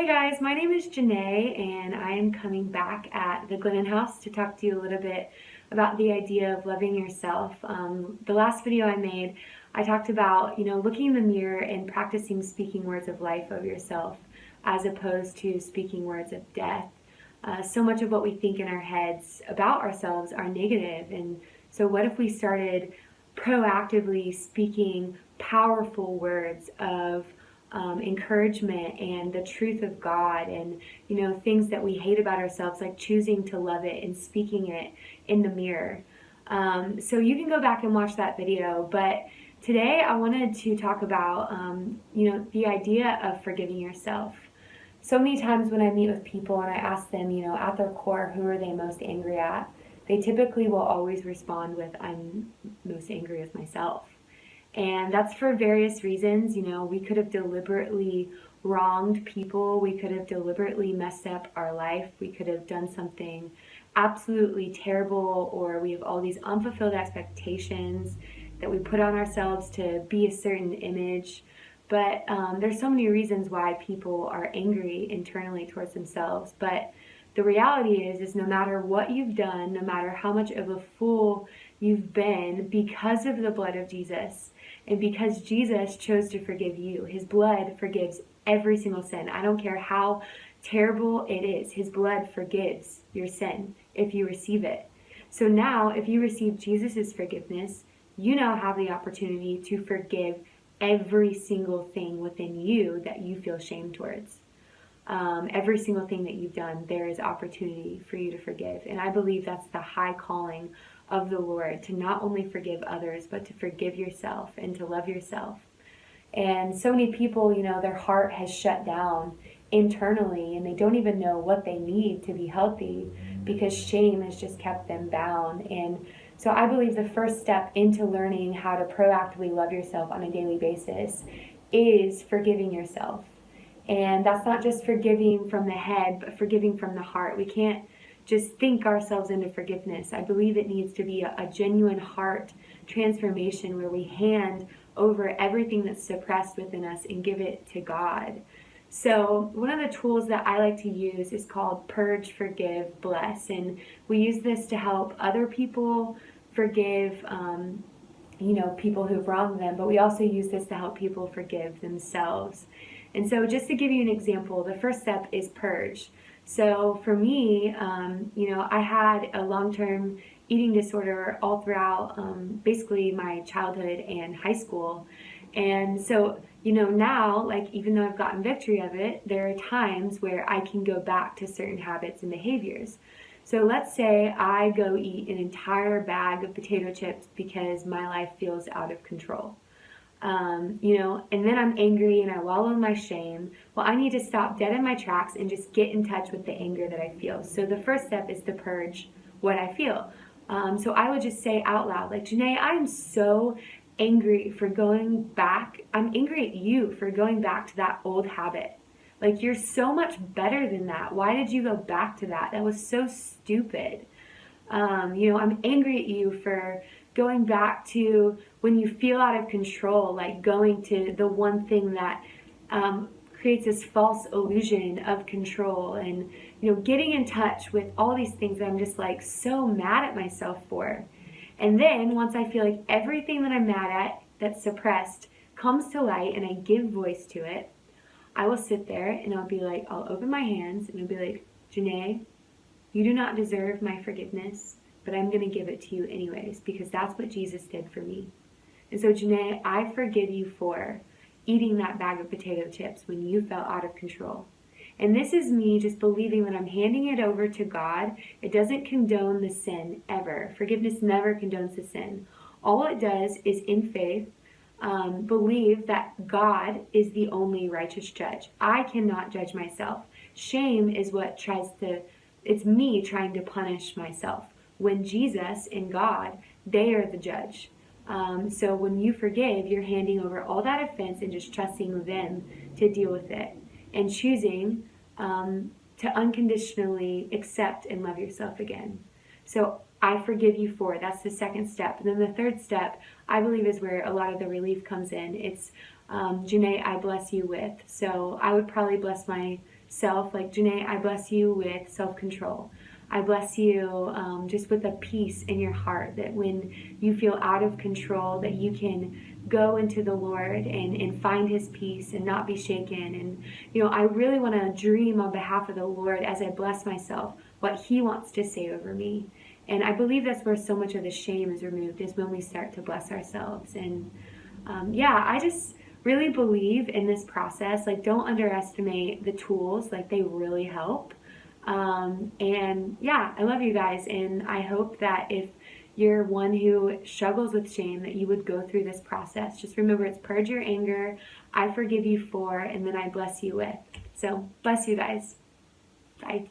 Guys, my name is Janae and I am coming back at the Glennon House to talk to you a little bit about the idea of loving yourself. The last video I made, I talked about, looking in the mirror and practicing speaking words of life of yourself as opposed to speaking words of death. So much of what we think in our heads about ourselves are negative, and so what if we started proactively speaking powerful words of encouragement and the truth of God, and things that we hate about ourselves, like choosing to love it and speaking it in the mirror. So you can go back and watch that video, but today I wanted to talk about the idea of forgiving yourself. So many times when I meet with people and I ask them, at their core, who are they most angry at, they typically will always respond with, I'm most angry with myself. And that's for various reasons. We could have deliberately wronged people. We could have deliberately messed up our life. We could have done something absolutely terrible, or we have all these unfulfilled expectations that we put on ourselves to be a certain image. But there's so many reasons why people are angry internally towards themselves. But the reality is no matter what you've done, no matter how much of a fool you've been, because of the blood of Jesus, and because Jesus chose to forgive you, his blood forgives every single sin. I don't care how terrible it is. His blood forgives your sin if you receive it. So now, if you receive Jesus' forgiveness, you now have the opportunity to forgive every single thing within you that you feel shame towards. Every single thing that you've done, there is opportunity for you to forgive. And I believe that's the high calling of the Lord, to not only forgive others, but to forgive yourself and to love yourself. And so many people, their heart has shut down internally and they don't even know what they need to be healthy because shame has just kept them bound. And so I believe the first step into learning how to proactively love yourself on a daily basis is forgiving yourself. And that's not just forgiving from the head, but forgiving from the heart. We can't just think ourselves into forgiveness. I believe it needs to be a genuine heart transformation where we hand over everything that's suppressed within us and give it to God. So one of the tools that I like to use is called Purge, Forgive, Bless. And we use this to help other people forgive people who've wronged them, but we also use this to help people forgive themselves. And so just to give you an example, the first step is purge. So for me, I had a long-term eating disorder all throughout basically my childhood and high school. And so, now, like, even though I've gotten victory of it, there are times where I can go back to certain habits and behaviors. So let's say I go eat an entire bag of potato chips because my life feels out of control. And then I'm angry and I wallow in my shame. Well, I need to stop dead in my tracks and just get in touch with the anger that I feel. So the first step is to purge what I feel. So I would just say out loud, like, Janae, I'm so angry for going back. I'm angry at you for going back to that old habit. Like, you're so much better than that. Why did you go back to that? That was so stupid. I'm angry at you for going back to when you feel out of control, like going to the one thing that creates this false illusion of control, and getting in touch with all these things that I'm just like so mad at myself for. And then once I feel like everything that I'm mad at that's suppressed comes to light and I give voice to it, I will sit there and I'll open my hands and I'll be like, Janae, you do not deserve my forgiveness, but I'm going to give it to you anyways, because that's what Jesus did for me. And so, Janae, I forgive you for eating that bag of potato chips when you felt out of control. And this is me just believing that I'm handing it over to God. It doesn't condone the sin ever. Forgiveness never condones the sin. All it does is, in faith, believe that God is the only righteous judge. I cannot judge myself. Shame is what it's me trying to punish myself. When Jesus and God, they are the judge. So when you forgive, you're handing over all that offense and just trusting them to deal with it, and choosing to unconditionally accept and love yourself again. So I forgive you for, that's the second step. And then the third step, I believe, is where a lot of the relief comes in. It's Janae, I bless you with. So I would probably bless my self. Like, Janae, I bless you with self-control. I bless you just with a peace in your heart, that when you feel out of control, that you can go into the Lord and find his peace and not be shaken. And, I really want to dream on behalf of the Lord as I bless myself, what he wants to say over me. And I believe that's where so much of the shame is removed, is when we start to bless ourselves. And I just really believe in this process. Like, don't underestimate the tools. Like, they really help. I love you guys, and I hope that if you're one who struggles with shame, that you would go through this process. Just remember, it's purge your anger, I forgive you for, and then I bless you with. So, bless you guys. Bye.